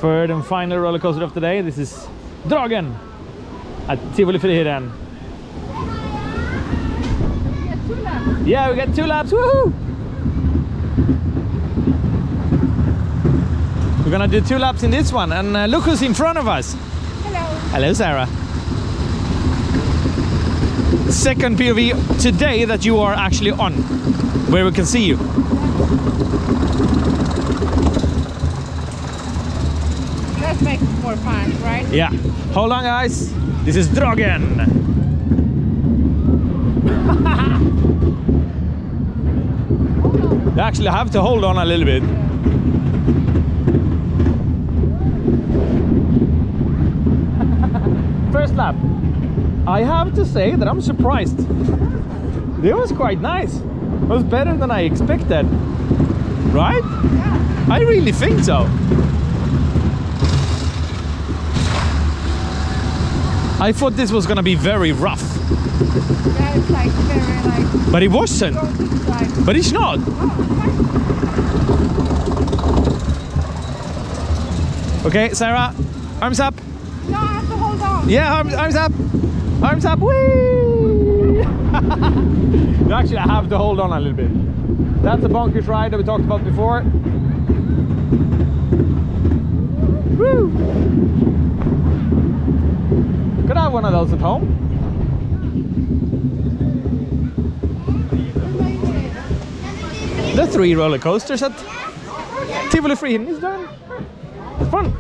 third and final roller coaster of the day. This is Dragen at Tivoli Friheden. Yeah, we get 2 laps. Woohoo! We're gonna do 2 laps in this one, and look who's in front of us. Hello. Hello, Sarah. Second POV today that you are actually on, where we can see you. That makes more fun, right? Yeah. Hold on, guys. This is Dragen. You actually have to hold on a little bit. First lap. I have to say that I'm surprised. It was quite nice. It was better than I expected. Right? Yeah. I really think so. I thought this was gonna be very rough. Yeah, it's like very like... But it wasn't. But it's not. Okay, Sarah, arms up. No, I have to hold on. Yeah, arms up. Arms up. Whee! You actually have to hold on a little bit. That's the bonkers ride that we talked about before. Woo! Could I have one of those at home? The 3 roller coasters at Tivoli Friheden is done. It's fun.